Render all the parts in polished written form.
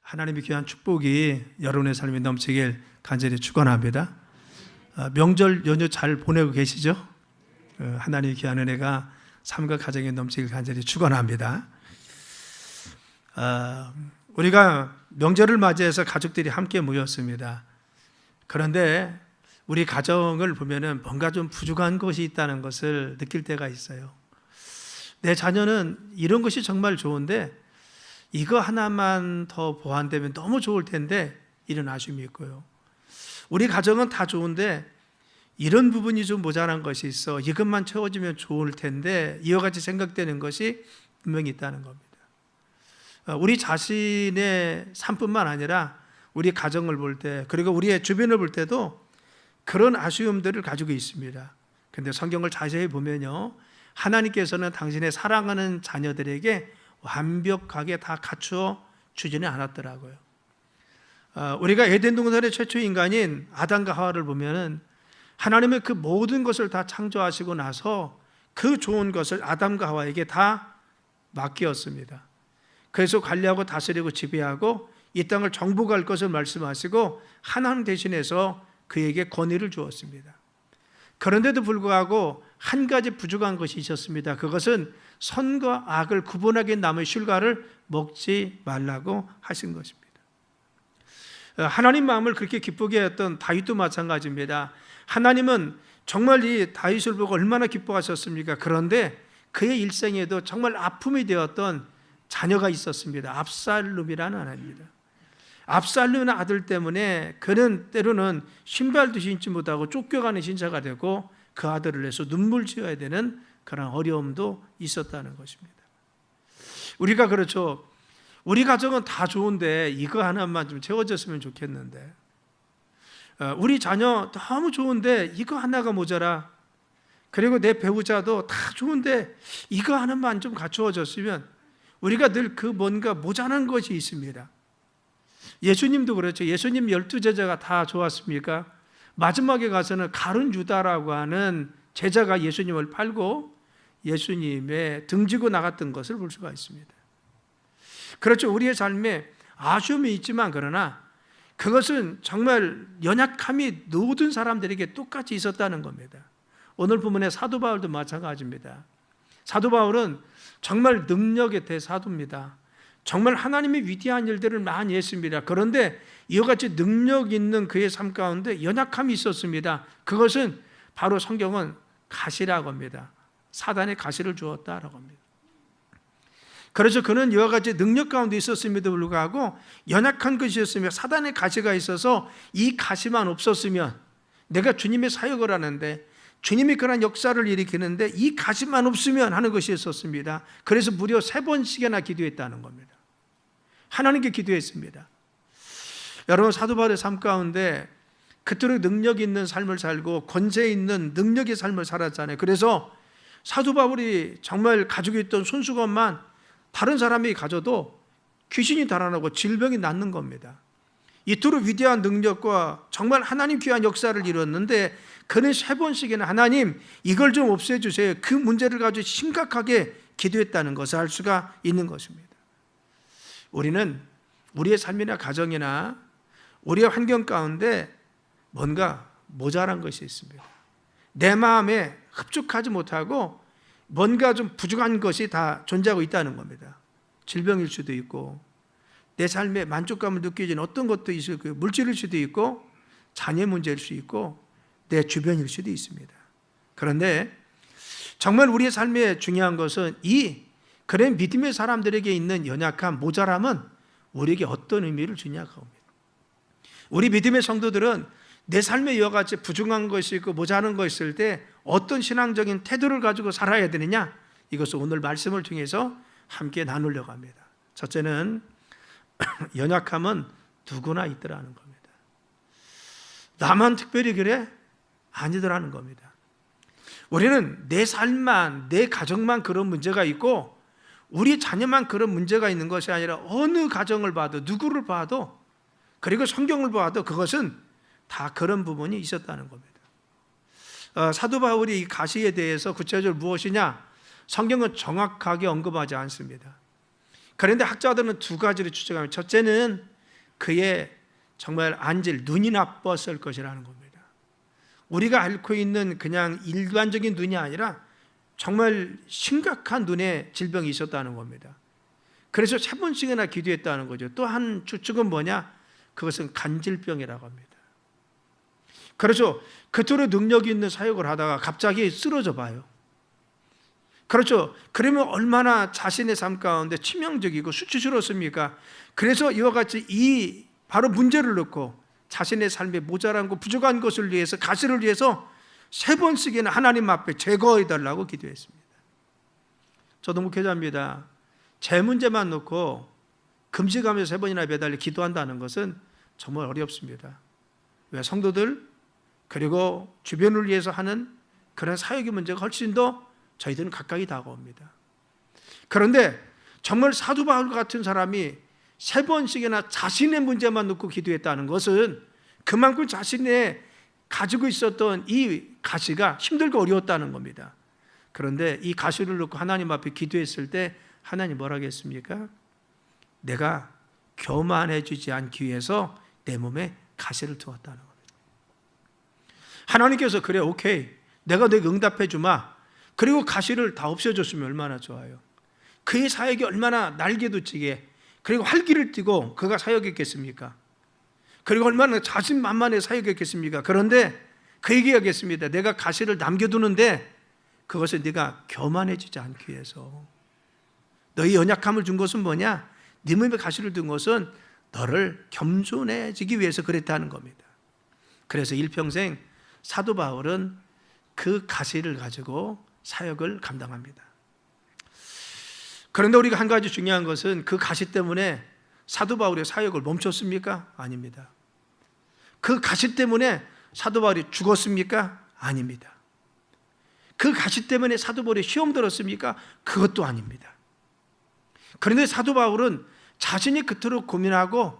하나님의 귀한 축복이 여러분의 삶에 넘치길 간절히 축원합니다. 명절 연휴 잘 보내고 계시죠? 하나님의 귀한 은혜가 삶과 가정에 넘치길 간절히 축원합니다. 우리가 명절을 맞이해서 가족들이 함께 모였습니다. 그런데 우리 가정을 보면은 뭔가 좀 부족한 것이 있다는 것을 느낄 때가 있어요. 내 자녀는 이런 것이 정말 좋은데 이거 하나만 더 보완되면 너무 좋을 텐데 이런 아쉬움이 있고요. 우리 가정은 다 좋은데 이런 부분이 좀 모자란 것이 있어. 이것만 채워지면 좋을 텐데 이와 같이 생각되는 것이 분명히 있다는 겁니다. 우리 자신의 삶뿐만 아니라 우리 가정을 볼 때, 그리고 우리의 주변을 볼 때도 그런 아쉬움들을 가지고 있습니다. 그런데 성경을 자세히 보면요, 하나님께서는 당신의 사랑하는 자녀들에게 완벽하게 다 갖추어 주지는 않았더라고요. 우리가 에덴 동산의 최초 인간인 아담과 하와를 보면은 하나님은 그 모든 것을 다 창조하시고 나서 그 좋은 것을 아담과 하와에게 다 맡겼습니다. 그래서 관리하고 다스리고 지배하고 이 땅을 정복할 것을 말씀하시고 하나님 대신해서 그에게 권위를 주었습니다. 그런데도 불구하고 한 가지 부족한 것이 있었습니다. 그것은 선과 악을 구분하게 남의 실과를 먹지 말라고 하신 것입니다. 하나님 마음을 그렇게 기쁘게 했던 다윗도 마찬가지입니다. 하나님은 정말 이 다윗을 보고 얼마나 기뻐하셨습니까? 그런데 그의 일생에도 정말 아픔이 되었던 자녀가 있었습니다. 압살롬이라는 아내입니다. 압살롬의 아들 때문에 그는 때로는 신발도 신지 못하고 쫓겨가는 신사가 되고 그 아들을 내서 눈물 지어야 되는 그런 어려움도 있었다는 것입니다. 우리가 그렇죠. 우리 가정은 다 좋은데 이거 하나만 좀 채워졌으면 좋겠는데, 우리 자녀 너무 좋은데 이거 하나가 모자라. 그리고 내 배우자도 다 좋은데 이거 하나만 좀 갖추어졌으면, 우리가 늘 그 뭔가 모자란 것이 있습니다. 예수님도 그렇죠. 예수님 12제자가 다 좋았습니까? 마지막에 가서는 가룟 유다라고 하는 제자가 예수님을 팔고 예수님의 등지고 나갔던 것을 볼 수가 있습니다. 그렇죠. 우리의 삶에 아쉬움이 있지만 그러나 그것은 정말 연약함이 모든 사람들에게 똑같이 있었다는 겁니다. 오늘 본문의 사도 바울도 마찬가지입니다. 사도 바울은 정말 능력의 대사도입니다. 정말 하나님의 위대한 일들을 많이 했습니다. 그런데 이와 같이 능력 있는 그의 삶 가운데 연약함이 있었습니다. 그것은 바로 성경은 가시라고 합니다. 사단의 가시를 주었다라고 합니다. 그래서 그는 이와 같이 능력 가운데 있었음에도 불구하고 연약한 것이었으며 사단의 가시가 있어서 이 가시만 없었으면 내가 주님의 사역을 하는데, 주님이 그런 역사를 일으키는데 이 가시만 없으면 하는 것이 있었습니다. 그래서 무려 3번씩이나 기도했다는 겁니다. 하나님께 기도했습니다. 여러분, 사도 바울의 삶 가운데 그토록 능력 있는 삶을 살고 권세 있는 능력의 삶을 살았잖아요. 그래서 사도 바울이 정말 가지고 있던 손수건만 다른 사람이 가져도 귀신이 달아나고 질병이 낫는 겁니다. 이토록 위대한 능력과 정말 하나님 귀한 역사를 이뤘는데 그는 3번씩이나 하나님 이걸 좀 없애주세요, 그 문제를 가지고 심각하게 기도했다는 것을 알 수가 있는 것입니다. 우리는 우리의 삶이나 가정이나 우리의 환경 가운데 뭔가 모자란 것이 있습니다. 내 마음에 흡족하지 못하고 뭔가 좀 부족한 것이 다 존재하고 있다는 겁니다. 질병일 수도 있고 내 삶에 만족감을 느끼는 어떤 것도 있을 거예요. 물질일 수도 있고 자녀 문제일 수 있고 내 주변일 수도 있습니다. 그런데 정말 우리의 삶에 중요한 것은 이 그래 믿음의 사람들에게 있는 연약함, 모자람은 우리에게 어떤 의미를 주냐고 합니다. 우리 믿음의 성도들은 내 삶에 이와 같이 부족한 것이 있고 모자란 것이 있을 때 어떤 신앙적인 태도를 가지고 살아야 되느냐, 이것을 오늘 말씀을 통해서 함께 나누려고 합니다. 첫째는 연약함은 누구나 있더라는 겁니다. 나만 특별히 그래? 아니더라는 겁니다. 우리는 내 삶만, 내 가정만 그런 문제가 있고 우리 자녀만 그런 문제가 있는 것이 아니라 어느 가정을 봐도 누구를 봐도 그리고 성경을 봐도 그것은 다 그런 부분이 있었다는 겁니다. 사도 바울이 이 가시에 대해서 구체적으로 무엇이냐, 성경은 정확하게 언급하지 않습니다. 그런데 학자들은 두 가지를 추정합니다. 첫째는 그의 정말 안질, 눈이 나빴을 것이라는 겁니다. 우리가 앓고 있는 그냥 일반적인 눈이 아니라 정말 심각한 눈에 질병이 있었다는 겁니다. 그래서 3번씩이나 기도했다는 거죠. 또 한 추측은 뭐냐? 그것은 간질병이라고 합니다. 그렇죠. 그토록 능력이 있는 사역을 하다가 갑자기 쓰러져 봐요. 그렇죠. 그러면 얼마나 자신의 삶 가운데 치명적이고 수치스럽습니까? 그래서 이와 같이 이 바로 문제를 놓고 자신의 삶에 모자란 것, 부족한 것을 위해서, 가시를 위해서 3번씩이나 하나님 앞에 제거해달라고 기도했습니다. 저도 목회자입니다. 제 문제만 놓고 금식하면서 3번이나 매달려 기도한다는 것은 정말 어렵습니다. 왜? 성도들 그리고 주변을 위해서 하는 그런 사역의 문제가 훨씬 더 저희들은 가까이 다가옵니다. 그런데 정말 사도 바울 같은 사람이 3번씩이나 자신의 문제만 놓고 기도했다는 것은 그만큼 자신의 가지고 있었던 이 가시가 힘들고 어려웠다는 겁니다. 그런데 이 가시를 놓고 하나님 앞에 기도했을 때 하나님 뭐라고 했습니까? 내가 교만해지지 않기 위해서 내 몸에 가시를 두었다는 겁니다. 하나님께서 그래, 오케이, 내가 너에게 응답해 주마. 그리고 가시를 다 없애줬으면 얼마나 좋아요. 그의 사역이 얼마나 날개도 찌게 그리고 활기를 띠고 그가 사역했겠습니까? 그리고 얼마나 자신만만해 사역했겠습니까? 그런데 그에게 하겠습니다. 내가 가시를 남겨두는데 그것을 네가 교만해지지 않기 위해서. 너희 연약함을 준 것은 뭐냐? 네 몸에 가시를 둔 것은 너를 겸손해지기 위해서 그랬다는 겁니다. 그래서 일평생 사도 바울은 그 가시를 가지고 사역을 감당합니다. 그런데 우리가 한 가지 중요한 것은 그 가시 때문에 사도 바울의 사역을 멈췄습니까? 아닙니다. 그 가시 때문에 사도 바울이 죽었습니까? 아닙니다. 그 가시 때문에 사도 바울이 시험 들었습니까? 그것도 아닙니다. 그런데 사도 바울은 자신이 그토록 고민하고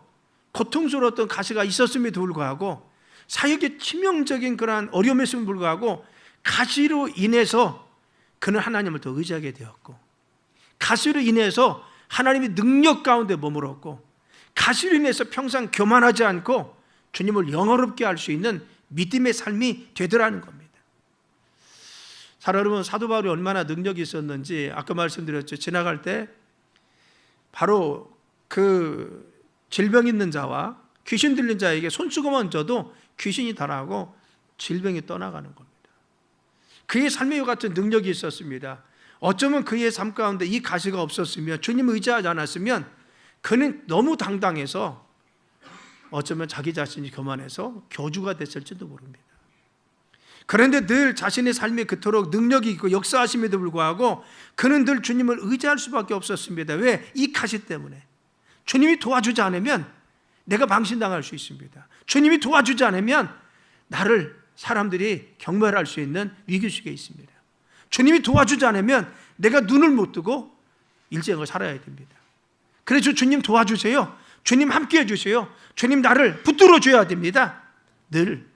고통스러웠던 가시가 있었음에도 불구하고 사역의 치명적인 그러한 어려움에도 불구하고 가시로 인해서 그는 하나님을 더 의지하게 되었고 가시로 인해서 하나님의 능력 가운데 머물었고 가시로 인해서 평생 교만하지 않고 주님을 영화롭게 할 수 있는 믿음의 삶이 되더라는 겁니다. 여러분, 사도 바울이 얼마나 능력이 있었는지 아까 말씀드렸죠. 지나갈 때 바로 그 질병 있는 자와 귀신 들린 자에게 손수건만 져도 귀신이 달아나고 질병이 떠나가는 겁니다. 그의 삶에 이와 같은 능력이 있었습니다. 어쩌면 그의 삶 가운데 이 가시가 없었으면, 주님을 의지하지 않았으면 그는 너무 당당해서 어쩌면 자기 자신이 교만해서 교주가 됐을지도 모릅니다. 그런데 늘 자신의 삶에 그토록 능력이 있고 역사하심에도 불구하고 그는 늘 주님을 의지할 수밖에 없었습니다. 왜? 이 가시 때문에. 주님이 도와주지 않으면 내가 망신당할 수 있습니다. 주님이 도와주지 않으면 나를 사람들이 경멸할 수 있는 위기의식에 있습니다. 주님이 도와주지 않으면 내가 눈을 못 뜨고 일생을 살아야 됩니다. 그래서 주님 도와주세요. 주님 함께 해주세요. 주님 나를 붙들어 줘야 됩니다. 늘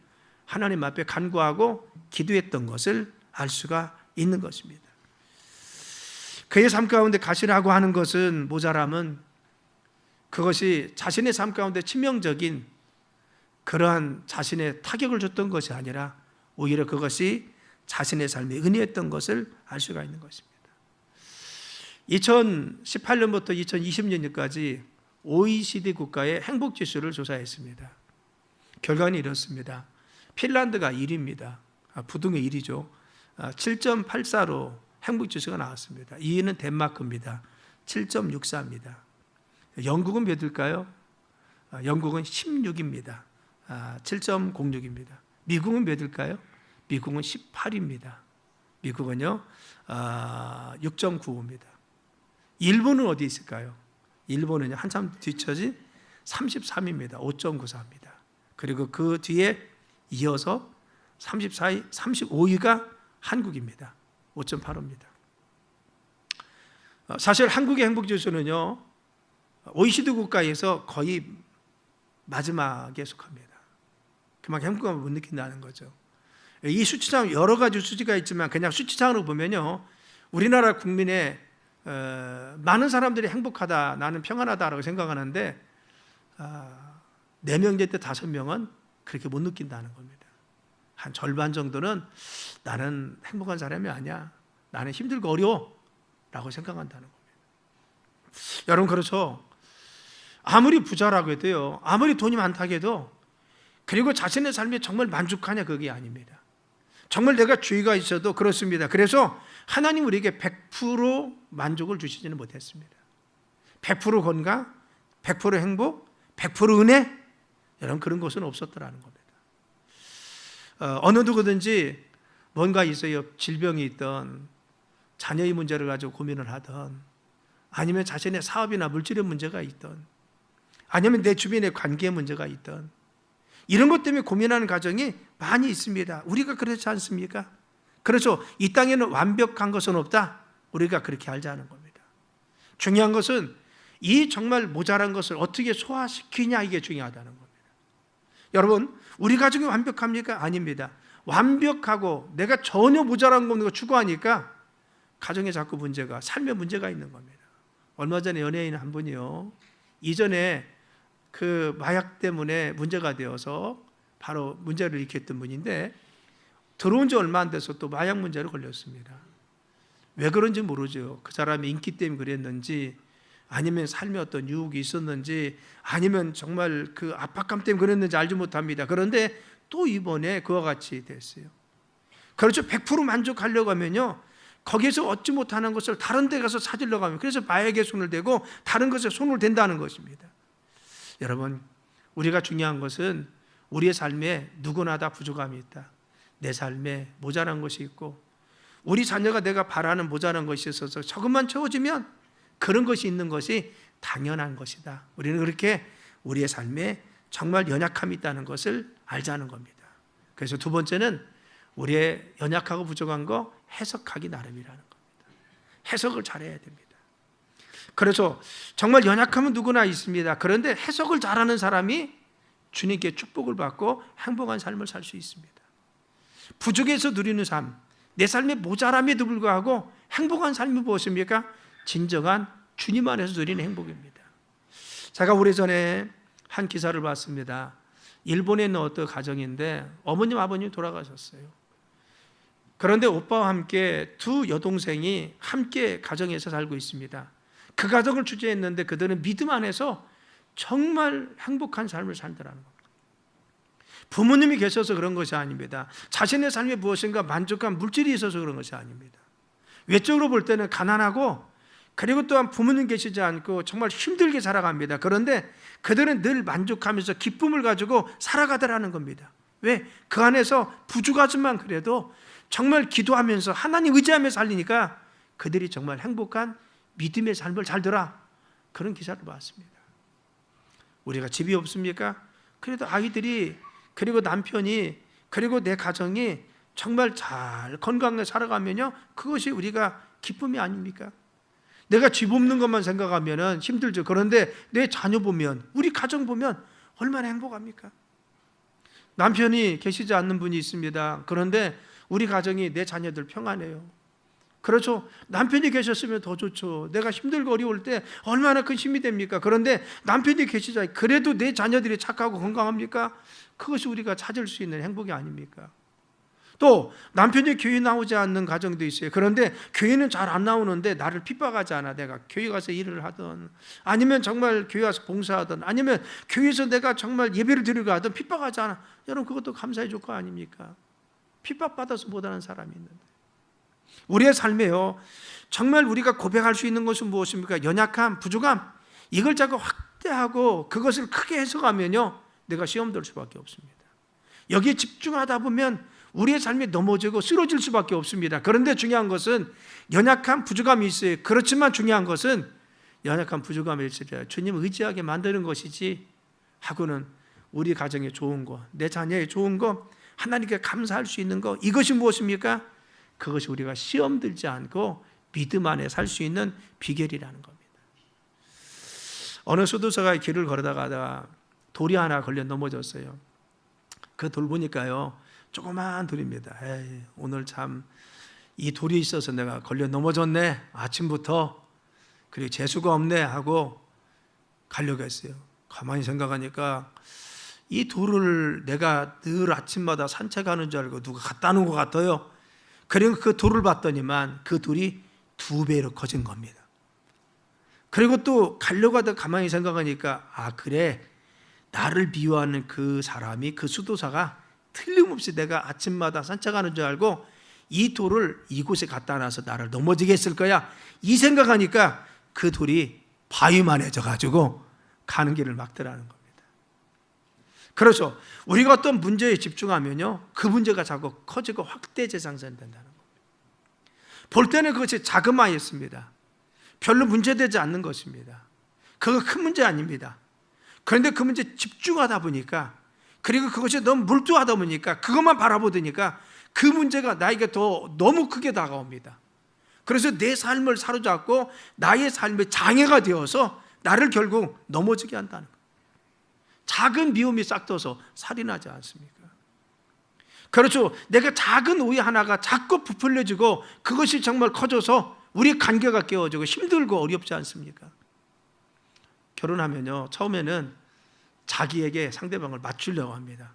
하나님 앞에 간구하고 기도했던 것을 알 수가 있는 것입니다. 그의 삶 가운데 가시라고 하는 것은 모자람은 그것이 자신의 삶 가운데 치명적인 그러한 자신의 타격을 줬던 것이 아니라 오히려 그것이 자신의 삶에 은혜였던 것을 알 수가 있는 것입니다. 2018년부터 2020년까지 OECD 국가의 행복지수를 조사했습니다. 결과는 이렇습니다. 핀란드가 1위입니다. 부동의 1위죠. 7.84로 행복지수가 나왔습니다. 2위는 덴마크입니다. 7.64입니다. 영국은 몇일까요? 영국은 16입니다. 7.06입니다. 미국은 몇일까요? 미국은 18입니다. 미국은요 6.95입니다. 일본은 어디 있을까요? 일본은요 한참 뒤처진 33입니다. 5.94입니다. 그리고 그 뒤에 이어서 35위가 한국입니다. 5.85입니다. 사실 한국의 행복지수는요 OECD 국가에서 거의 마지막에 속합니다. 그만큼 행복감을 못 느낀다는 거죠. 이 수치상 여러 가지 수치가 있지만 그냥 수치상으로 보면요 우리나라 국민의 많은 사람들이 행복하다, 나는 평안하다라고 생각하는데 네 명째 때 5명은 그렇게 못 느낀다는 겁니다. 한 절반 정도는 나는 행복한 사람이 아니야, 나는 힘들고 어려워 라고 생각한다는 겁니다. 여러분, 그렇죠? 아무리 부자라고 해도요, 아무리 돈이 많다고 해도, 그리고 자신의 삶에 정말 만족하냐, 그게 아닙니다. 정말 내가 주의가 있어도 그렇습니다. 그래서 하나님 우리에게 100% 만족을 주시지는 못했습니다. 100% 건강, 100% 행복, 100% 은혜, 여러분, 그런 것은 없었더라는 겁니다. 어느 누구든지 뭔가 있어요. 질병이 있던, 자녀의 문제를 가지고 고민을 하던, 아니면 자신의 사업이나 물질의 문제가 있던, 아니면 내 주변의 관계의 문제가 있던, 이런 것 때문에 고민하는 가정이 많이 있습니다. 우리가 그렇지 않습니까? 그래서 이 땅에는 완벽한 것은 없다, 우리가 그렇게 알자는 겁니다. 중요한 것은 이 정말 모자란 것을 어떻게 소화시키냐, 이게 중요하다는 겁니다. 여러분, 우리 가정이 완벽합니까? 아닙니다. 완벽하고 내가 전혀 모자란 거 없는 거 추구하니까 가정에 자꾸 문제가, 삶에 문제가 있는 겁니다. 얼마 전에 연예인 한 분이요, 이전에 그 마약 때문에 문제가 되어서 바로 문제를 일으켰던 분인데, 들어온 지 얼마 안 돼서 또 마약 문제로 걸렸습니다. 왜 그런지 모르죠. 그 사람이 인기 때문에 그랬는지, 아니면 삶에 어떤 유혹이 있었는지, 아니면 정말 그 압박감 때문에 그랬는지 알지 못합니다. 그런데 또 이번에 그와 같이 됐어요. 그렇죠. 100% 만족하려고 하면요, 거기에서 얻지 못하는 것을 다른 데 가서 찾으려고 하면, 그래서 마약에 손을 대고 다른 것에 손을 댄다는 것입니다. 여러분, 우리가 중요한 것은 우리의 삶에 누구나 다 부족함이 있다. 내 삶에 모자란 것이 있고, 우리 자녀가 내가 바라는 모자란 것이 있어서 조금만 채워지면 그런 것이 있는 것이 당연한 것이다. 우리는 그렇게 우리의 삶에 정말 연약함이 있다는 것을 알자는 겁니다. 그래서 두 번째는 우리의 연약하고 부족한 거 해석하기 나름이라는 겁니다. 해석을 잘해야 됩니다. 그래서 정말 연약함은 누구나 있습니다. 그런데 해석을 잘하는 사람이 주님께 축복을 받고 행복한 삶을 살 수 있습니다. 부족해서 누리는 삶, 내 삶의 모자람에도 불구하고 행복한 삶이 무엇입니까? 진정한 주님 안에서 누리는 행복입니다. 제가 오래전에 한 기사를 봤습니다. 일본에 있는 어떤 가정인데 어머님, 아버님 돌아가셨어요. 그런데 오빠와 함께 두 여동생이 함께 가정에서 살고 있습니다. 그 가정을 주재했는데 그들은 믿음 안에서 정말 행복한 삶을 살더라는 겁니다. 부모님이 계셔서 그런 것이 아닙니다. 자신의 삶에 무엇인가 만족한 물질이 있어서 그런 것이 아닙니다. 외적으로 볼 때는 가난하고, 그리고 또한 부모님 계시지 않고 정말 힘들게 살아갑니다. 그런데 그들은 늘 만족하면서 기쁨을 가지고 살아가더라는 겁니다. 왜? 그 안에서 부족하지만 그래도 정말 기도하면서 하나님 의지하며 살리니까 그들이 정말 행복한 믿음의 삶을 살더라. 그런 기사를 봤습니다. 우리가 집이 없습니까? 그래도 아이들이, 그리고 남편이, 그리고 내 가정이 정말 잘 건강하게 살아가면요, 그것이 우리가 기쁨이 아닙니까? 내가 집 없는 것만 생각하면 힘들죠. 그런데 내 자녀 보면, 우리 가정 보면 얼마나 행복합니까? 남편이 계시지 않는 분이 있습니다. 그런데 우리 가정이, 내 자녀들 평안해요. 그렇죠. 남편이 계셨으면 더 좋죠. 내가 힘들고 어려울 때 얼마나 큰 힘이 됩니까? 그런데 남편이 계시자, 그래도 내 자녀들이 착하고 건강합니까? 그것이 우리가 찾을 수 있는 행복이 아닙니까? 또 남편이 교회 나오지 않는 가정도 있어요. 그런데 교회는 잘 안 나오는데 나를 핍박하지 않아. 내가 교회 가서 일을 하든, 아니면 정말 교회 가서 봉사하든, 아니면 교회에서 내가 정말 예배를 드리고 하든 핍박하지 않아. 여러분, 그것도 감사의 조건 아닙니까? 핍박받아서 못하는 사람이 있는데, 우리의 삶에요, 정말 우리가 고백할 수 있는 것은 무엇입니까? 연약함, 부족함, 이걸 자꾸 확대하고 그것을 크게 해석하면요, 내가 시험 들 수밖에 없습니다. 여기에 집중하다 보면 우리의 삶이 넘어지고 쓰러질 수밖에 없습니다. 그런데 중요한 것은 연약함, 부족함이 있어요. 그렇지만 중요한 것은 연약함, 부족함을 일치해야 주님 의지하게 만드는 것이지, 하고는 우리 가정에 좋은 거, 내 자녀에 좋은 거, 하나님께 감사할 수 있는 거, 이것이 무엇입니까? 그것이 우리가 시험 들지 않고 믿음 안에 살 수 있는 비결이라는 겁니다. 어느 수도사가 길을 걸어다가 돌이 하나 걸려 넘어졌어요. 그 돌 보니까요, 조그마한 돌입니다. 에이, 오늘 참 이 돌이 있어서 내가 걸려 넘어졌네, 아침부터, 그리고 재수가 없네 하고 가려고 했어요. 가만히 생각하니까 이 돌을 내가 늘 아침마다 산책하는 줄 알고 누가 갖다 놓은 것 같아요. 그리고 그 돌을 봤더니만 그 돌이 2배로 커진 겁니다. 그리고 또 가려고 하다 가만히 생각하니까 아 그래, 나를 비유하는 그 사람이, 그 수도사가 틀림없이 내가 아침마다 산책하는 줄 알고 이 돌을 이곳에 갖다 놔서 나를 넘어지게 했을 거야, 이 생각하니까 그 돌이 바위만해져 가지고 가는 길을 막더라는 겁니다. 그렇죠. 우리가 어떤 문제에 집중하면요, 그 문제가 자꾸 커지고 확대 재생산된다는 겁니다. 볼 때는 그것이 자그마했습니다. 별로 문제되지 않는 것입니다. 그거 큰 문제 아닙니다. 그런데 그 문제에 집중하다 보니까, 그리고 그것이 너무 몰두하다 보니까, 그것만 바라보니까 그 문제가 나에게 더 너무 크게 다가옵니다. 그래서 내 삶을 사로잡고 나의 삶의 장애가 되어서 나를 결국 넘어지게 한다는 거예요. 작은 미움이 싹터서 살인하지 않습니까? 그렇죠. 내가 작은 오해 하나가 자꾸 부풀려지고 그것이 정말 커져서 우리 관계가 깨어지고 힘들고 어렵지 않습니까? 결혼하면요, 처음에는 자기에게 상대방을 맞추려고 합니다.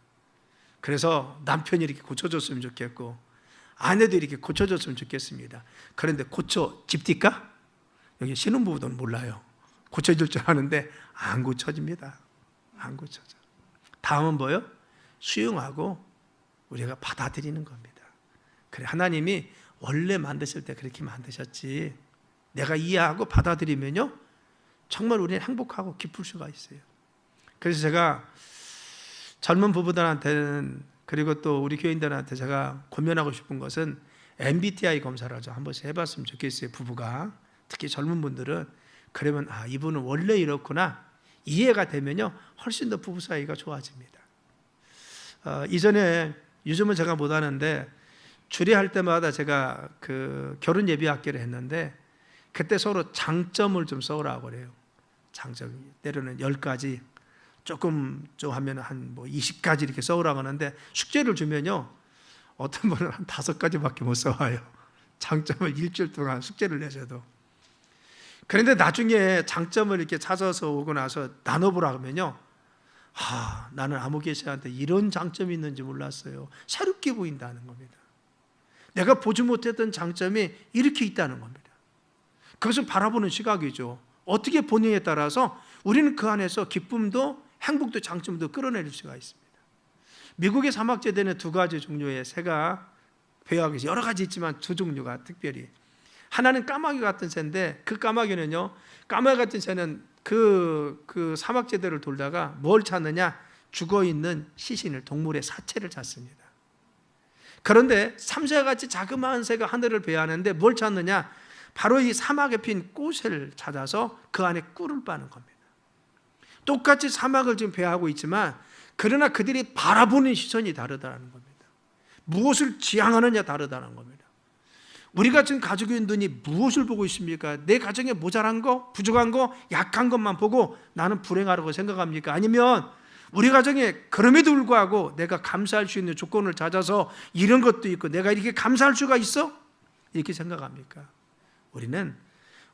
그래서 남편이 이렇게 고쳐줬으면 좋겠고 아내도 이렇게 고쳐줬으면 좋겠습니다. 그런데 고쳐집니까? 여기 신혼부부들은 몰라요. 고쳐줄 줄 아는데 안 고쳐집니다. 안 고쳐져. 다음은 뭐요? 수용하고 우리가 받아들이는 겁니다. 그래, 하나님이 원래 만드실 때 그렇게 만드셨지, 내가 이해하고 받아들이면요 정말 우리는 행복하고 기쁠 수가 있어요. 그래서 제가 젊은 부부들한테는, 그리고 또 우리 교인들한테 제가 권면하고 싶은 것은 MBTI 검사를 좀 한 번씩 해봤으면 좋겠어요. 부부가, 특히 젊은 분들은. 그러면 아, 이분은 원래 이렇구나 이해가 되면요 훨씬 더 부부 사이가 좋아집니다. 이전에, 요즘은 제가 못하는데 주례할 때마다 제가 그 결혼 예비 학기를 했는데 그때 서로 장점을 좀 써오라고 그래요. 장점, 때로는 10가지, 조금 좀 하면 한 뭐 20가지 이렇게 써오라고 하는데, 숙제를 주면요 어떤 분은 한 5가지밖에 못 써와요. 장점을 일주일 동안 숙제를 내셔도. 그런데 나중에 장점을 이렇게 찾아서 오고 나서 나눠보라 하면요, 아, 나는 아무개 씨한테 이런 장점이 있는지 몰랐어요. 새롭게 보인다는 겁니다. 내가 보지 못했던 장점이 이렇게 있다는 겁니다. 그것을 바라보는 시각이죠. 어떻게 보느냐에 따라서 우리는 그 안에서 기쁨도 행복도 장점도 끌어내릴 수가 있습니다. 미국의 사막제대는 2가지 종류의 새가 배워하기 여러 가지 있지만 2종류가 특별히, 하나는 까마귀 같은 새인데 그 까마귀는요, 까마귀 같은 새는 그 사막제대를 돌다가 뭘 찾느냐, 죽어있는 시신을, 동물의 사체를 찾습니다. 그런데 삼새같이 자그마한 새가 하늘을 배하는데 뭘 찾느냐, 바로 이 사막에 핀 꽃을 찾아서 그 안에 꿀을 빠는 겁니다. 똑같이 사막을 지금 배하고 있지만 그러나 그들이 바라보는 시선이 다르다는 겁니다. 무엇을 지향하느냐 다르다는 겁니다. 우리가 지금 가족의 눈이 무엇을 보고 있습니까? 내 가정에 모자란 거, 부족한 거, 약한 것만 보고 나는 불행하라고 생각합니까? 아니면 우리 가정에 그럼에도 불구하고 내가 감사할 수 있는 조건을 찾아서 이런 것도 있고 내가 이렇게 감사할 수가 있어? 이렇게 생각합니까? 우리는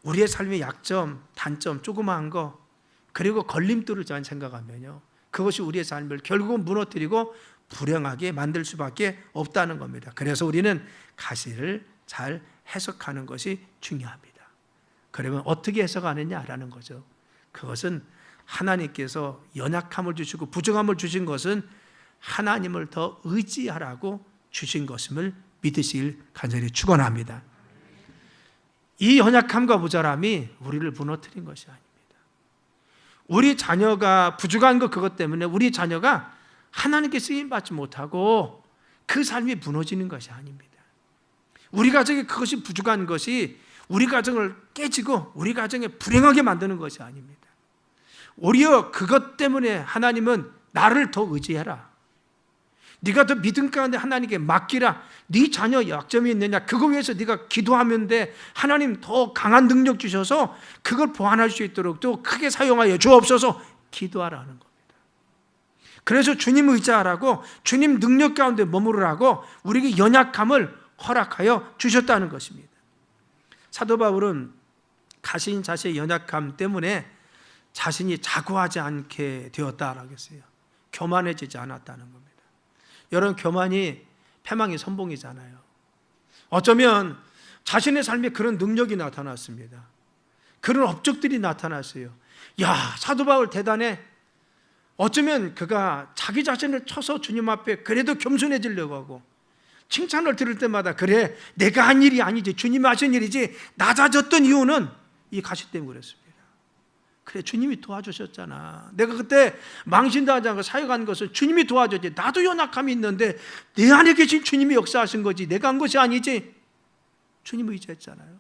우리의 삶의 약점, 단점, 조그마한 거, 그리고 걸림돌을 잘 생각하면요 그것이 우리의 삶을 결국은 무너뜨리고 불행하게 만들 수밖에 없다는 겁니다. 그래서 우리는 가시를 잘 해석하는 것이 중요합니다. 그러면 어떻게 해석하느냐라는 거죠. 그것은 하나님께서 연약함을 주시고 부족함을 주신 것은 하나님을 더 의지하라고 주신 것임을 믿으시길 간절히 축원합니다. 이 연약함과 모자람이 우리를 무너뜨린 것이 아닙니다. 우리 자녀가 부족한 것, 그것 때문에 우리 자녀가 하나님께 쓰임받지 못하고 그 삶이 무너지는 것이 아닙니다. 우리 가정에 그것이 부족한 것이 우리 가정을 깨지고 우리 가정에 불행하게 만드는 것이 아닙니다. 오히려 그것 때문에 하나님은 나를 더 의지해라, 네가 더 믿음 가운데 하나님께 맡기라, 네 자녀 약점이 있느냐 그거 위해서 네가 기도하면 돼, 하나님 더 강한 능력 주셔서 그걸 보완할 수 있도록 또 크게 사용하여 주옵소서, 기도하라는 겁니다. 그래서 주님 의지하라고, 주님 능력 가운데 머무르라고 우리에게 연약함을 허락하여 주셨다는 것입니다. 사도 바울은 가시인 자신의 연약함 때문에 자신이 자고하지 않게 되었다라고 했어요. 교만해지지 않았다는 겁니다. 여러분, 교만이 패망의 선봉이잖아요. 어쩌면 자신의 삶에 그런 능력이 나타났습니다. 그런 업적들이 나타났어요. 야, 사도 바울 대단해. 어쩌면 그가 자기 자신을 쳐서 주님 앞에 그래도 겸손해지려고 하고, 칭찬을 들을 때마다 그래, 내가 한 일이 아니지, 주님이 하신 일이지, 낮아졌던 이유는 이 가시 때문에 그랬습니다. 그래, 주님이 도와주셨잖아. 내가 그때 망신당하지 않고 사역한 것은 주님이 도와줬지. 나도 연약함이 있는데 내 안에 계신 주님이 역사하신 거지, 내가 한 것이 아니지. 주님을 의지했잖아요.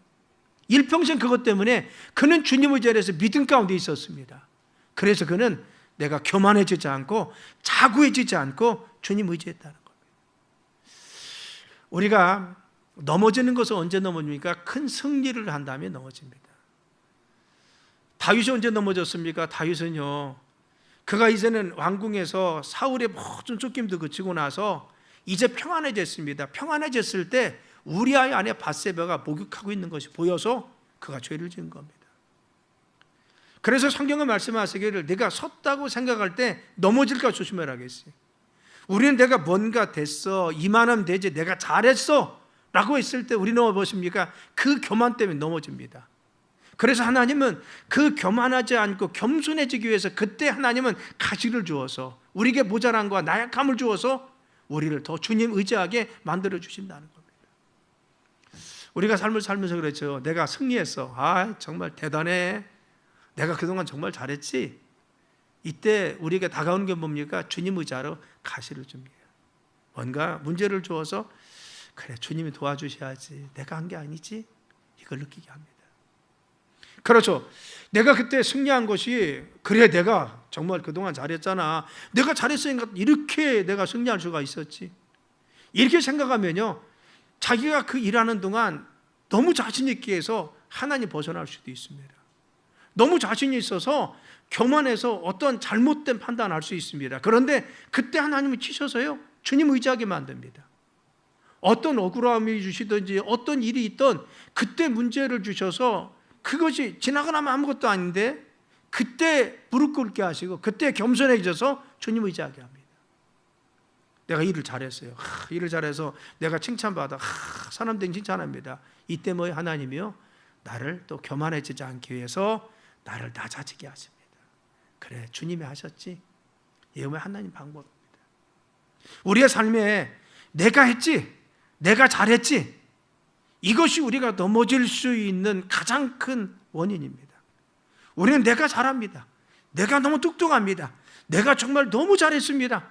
일평생 그것 때문에 그는 주님을 의지해서 믿음 가운데 있었습니다. 그래서 그는 내가 교만해지지 않고 자고해지지 않고 주님 의지했다는 겁니다. 우리가 넘어지는 것은 언제 넘어집니까? 큰 승리를 한 다음에 넘어집니다. 다윗이 언제 넘어졌습니까? 다윗은요, 그가 이제는 왕궁에서 사울의 모든 쫓김도 그치고 나서 이제 평안해졌습니다. 평안해졌을 때 우리아의 아내 밧세바가 목욕하고 있는 것이 보여서 그가 죄를 지은 겁니다. 그래서 성경은 말씀하시기를 내가 섰다고 생각할 때 넘어질까 조심해라 하겠어요. 우리는 내가 뭔가 됐어, 이만하면 되지, 내가 잘했어 라고 했을 때 우리는 무엇입니까? 그 교만 때문에 넘어집니다. 그래서 하나님은 그 교만하지 않고 겸손해지기 위해서 그때 하나님은 가시를 주어서 우리에게 모자란 것과 나약함을 주어서 우리를 더 주님 의지하게 만들어 주신다는 겁니다. 우리가 삶을 살면서 그랬죠. 내가 승리했어. 아, 정말 대단해. 내가 그동안 정말 잘했지. 이때 우리에게 다가오는 게 뭡니까? 주님 의지하러 가시를 줍니다. 뭔가 문제를 주어서 그래, 주님이 도와주셔야지, 내가 한 게 아니지, 이걸 느끼게 합니다. 그렇죠. 내가 그때 승리한 것이 그래, 내가 정말 그동안 잘했잖아, 내가 잘했으니까 이렇게 내가 승리할 수가 있었지, 이렇게 생각하면요, 자기가 그 일하는 동안 너무 자신 있게 해서 하나님 벗어날 수도 있습니다. 너무 자신이 있어서 교만해서 어떤 잘못된 판단을 할 수 있습니다. 그런데 그때 하나님이 치셔서요, 주님 의지하게 만듭니다. 어떤 억울함이 주시든지 어떤 일이 있던 그때 문제를 주셔서 그것이 지나고 나면 아무것도 아닌데 그때 무릎 꿇게 하시고 그때 겸손해져서 주님 의지하게 합니다. 내가 일을 잘했어요. 일을 잘해서 내가 칭찬받아. 사람들이 칭찬합니다. 이때 뭐 하나님이요, 나를 또 교만해지지 않기 위해서 나를 낮아지게 하십니다. 그래, 주님이 하셨지. 이게 하나님 방법입니다. 우리의 삶에 내가 했지, 내가 잘했지, 이것이 우리가 넘어질 수 있는 가장 큰 원인입니다. 우리는 내가 잘합니다. 내가 너무 뚝뚝합니다. 내가 정말 너무 잘했습니다.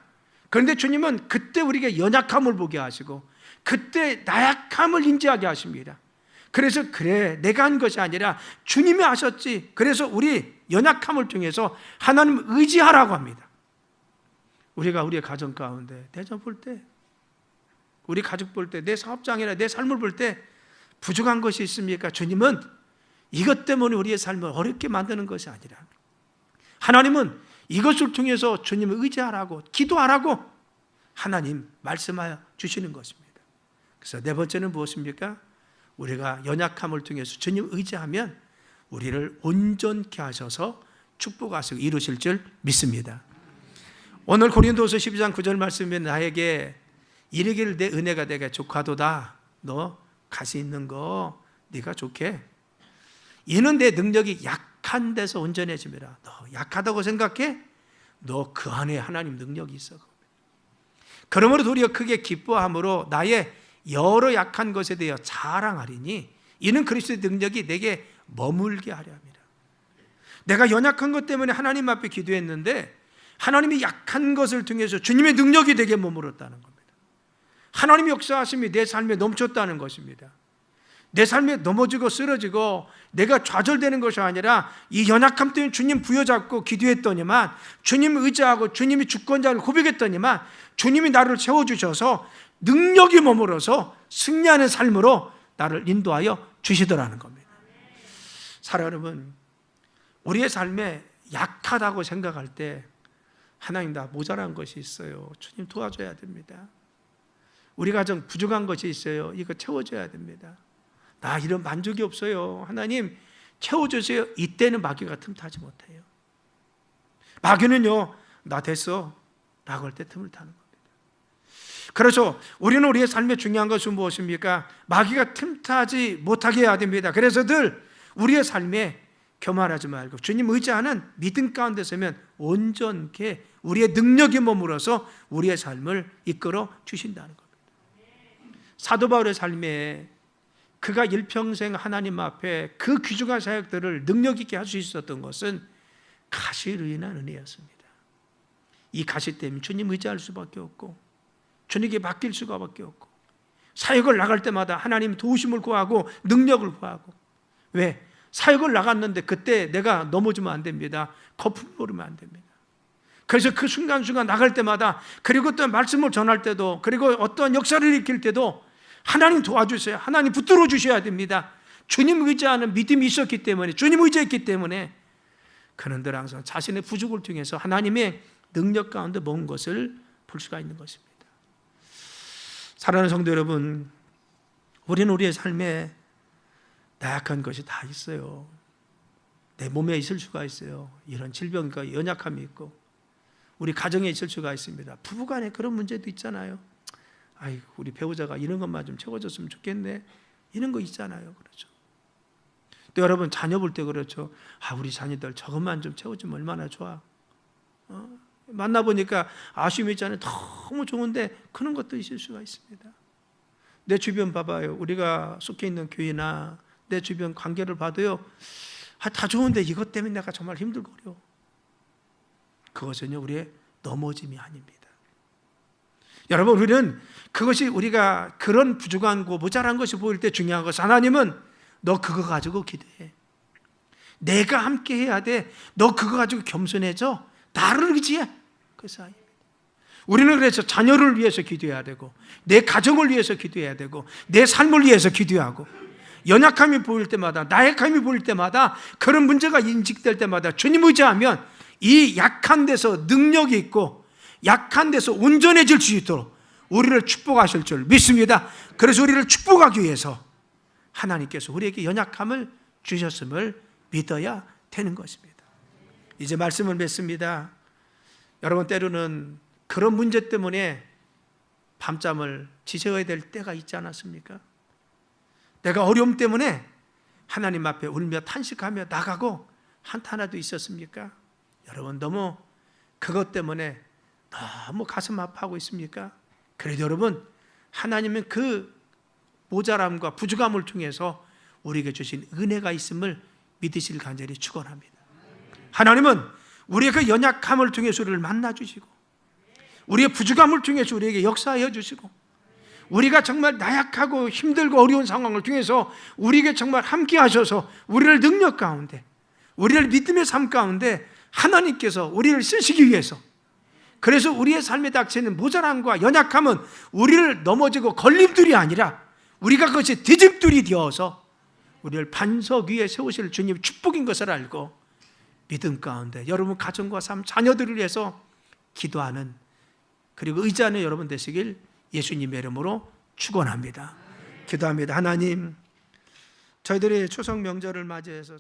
그런데 주님은 그때 우리에게 연약함을 보게 하시고 그때 나약함을 인지하게 하십니다. 그래서 그래, 내가 한 것이 아니라 주님이 하셨지. 그래서 우리 연약함을 통해서 하나님 의지하라고 합니다. 우리가 우리의 가정 가운데 대전 볼 때, 우리 가족 볼 때, 내 사업장이나 내 삶을 볼 때 부족한 것이 있습니까? 주님은 이것 때문에 우리의 삶을 어렵게 만드는 것이 아니라 하나님은 이것을 통해서 주님을 의지하라고, 기도하라고 하나님 말씀하여 주시는 것입니다. 그래서 네 번째는 무엇입니까? 우리가 연약함을 통해서 주님 의지하면 우리를 온전케 하셔서 축복하시고 이루실 줄 믿습니다. 오늘 고린도서 12장 9절 말씀에 나에게 이르기를 내 은혜가 내게 족하도다. 너 가시 있는 거 네가 좋게. 이는 내 능력이 약한 데서 온전해집니다. 너 약하다고 생각해? 너 그 안에 하나님 능력이 있어. 그러므로 도리어 크게 기뻐함으로 나의 여러 약한 것에 대하여 자랑하리니 이는 그리스도의 능력이 내게 머물게 하려 합니다. 내가 연약한 것 때문에 하나님 앞에 기도했는데 하나님이 약한 것을 통해서 주님의 능력이 내게 머물렀다는 겁니다. 하나님의 역사하심이 내 삶에 넘쳤다는 것입니다. 내 삶에 넘어지고 쓰러지고 내가 좌절되는 것이 아니라 이 연약함 때문에 주님 부여잡고 기도했더니만, 주님 의지하고 주님이 주권자를 고백했더니만 주님이 나를 채워주셔서 능력이 머물러서 승리하는 삶으로 나를 인도하여 주시더라는 겁니다. 사랑 여러분, 우리의 삶에 약하다고 생각할 때 하나님, 나 모자란 것이 있어요. 주님 도와줘야 됩니다. 우리 가정 부족한 것이 있어요. 이거 채워줘야 됩니다. 나 이런 만족이 없어요. 하나님 채워주세요. 이때는 마귀가 틈타지 못해요. 마귀는요, 나 됐어 라고 할 때 틈을 타는 겁니다. 그래서 우리는 우리의 삶에 중요한 것은 무엇입니까? 마귀가 틈타지 못하게 해야 됩니다. 그래서 늘 우리의 삶에 교만하지 말고 주님 의지하는 믿음 가운데 서면 온전케 우리의 능력이 머물어서 우리의 삶을 이끌어 주신다는 겁니다. 사도 바울의 삶에 그가 일평생 하나님 앞에 그 귀중한 사역들을 능력 있게 할 수 있었던 것은 가시로 인한 은혜였습니다. 이 가시 때문에 주님 의지할 수밖에 없고 주님께 맡길 수밖에 없고 사역을 나갈 때마다 하나님 도우심을 구하고 능력을 구하고. 왜? 사역을 나갔는데 그때 내가 넘어지면 안 됩니다. 거품 부르면 안 됩니다. 그래서 그 순간순간 나갈 때마다, 그리고 또 말씀을 전할 때도, 그리고 어떠한 역사를 일으킬 때도 하나님 도와주세요. 하나님 붙들어 주셔야 됩니다. 주님 의지하는 믿음이 있었기 때문에, 주님 의지했기 때문에 그는 늘 항상 자신의 부족을 통해서 하나님의 능력 가운데 먼 것을 볼 수가 있는 것입니다. 사랑하는 성도 여러분, 우리는 우리의 삶에 나약한 것이 다 있어요. 내 몸에 있을 수가 있어요. 이런 질병과 연약함이 있고, 우리 가정에 있을 수가 있습니다. 부부간에 그런 문제도 있잖아요. 아이고, 우리 배우자가 이런 것만 좀 채워줬으면 좋겠네, 이런 거 있잖아요. 그렇죠. 또 여러분 자녀 볼 때 그렇죠. 우리 자녀들 저것만 좀 채워주면 얼마나 좋아. 만나보니까 아쉬움이 있잖아요. 너무 좋은데 그런 것도 있을 수가 있습니다. 내 주변 봐봐요. 우리가 속해 있는 교회나 내 주변 관계를 봐도요, 다 좋은데 이것 때문에 내가 정말 힘들고. 그것은요, 우리의 넘어짐이 아닙니다. 여러분, 우리는 그것이 우리가 그런 부족한 거, 모자란 것이 보일 때 중요한 것은, 하나님은 너 그거 가지고 기도해. 내가 함께 해야 돼. 너 그거 가지고 겸손해져. 나를 의지해. 그 사이입니다. 우리는 그래서 자녀를 위해서 기도해야 되고, 내 가정을 위해서 기도해야 되고, 내 삶을 위해서 기도하고, 연약함이 보일 때마다, 나약함이 보일 때마다, 그런 문제가 인식될 때마다 주님 의지하면 이 약한 데서 능력이 있고 약한 데서 온전해질 수 있도록 우리를 축복하실 줄 믿습니다. 그래서 우리를 축복하기 위해서 하나님께서 우리에게 연약함을 주셨음을 믿어야 되는 것입니다. 이제 말씀을 맺습니다. 여러분, 때로는 그런 문제 때문에 밤잠을 지새워야 될 때가 있지 않았습니까? 내가 어려움 때문에 하나님 앞에 울며 탄식하며 나가고 한탄하도 있었습니까? 여러분, 너무 그것 때문에 너무 가슴 아파하고 있습니까? 그래도 여러분, 하나님은 그 모자람과 부족함을 통해서 우리에게 주신 은혜가 있음을 믿으실 간절히 축원합니다. 하나님은 우리의 그 연약함을 통해서 우리를 만나주시고, 우리의 부족함을 통해서 우리에게 역사하여 주시고, 우리가 정말 나약하고 힘들고 어려운 상황을 통해서 우리에게 정말 함께 하셔서 우리를 능력 가운데, 우리를 믿음의 삶 가운데 하나님께서 우리를 쓰시기 위해서, 그래서 우리의 삶에 닥치는 모자람과 연약함은 우리를 넘어지고 걸림돌이 아니라 우리가 그것이 디딤돌이 되어서 우리를 반석 위에 세우실 주님 축복인 것을 알고 믿음 가운데 여러분 가정과 삶, 자녀들을 위해서 기도하는, 그리고 의지하는 여러분 되시길 예수님의 이름으로 축원합니다. 기도합니다. 하나님, 저희들이 추석 명절을 맞이해서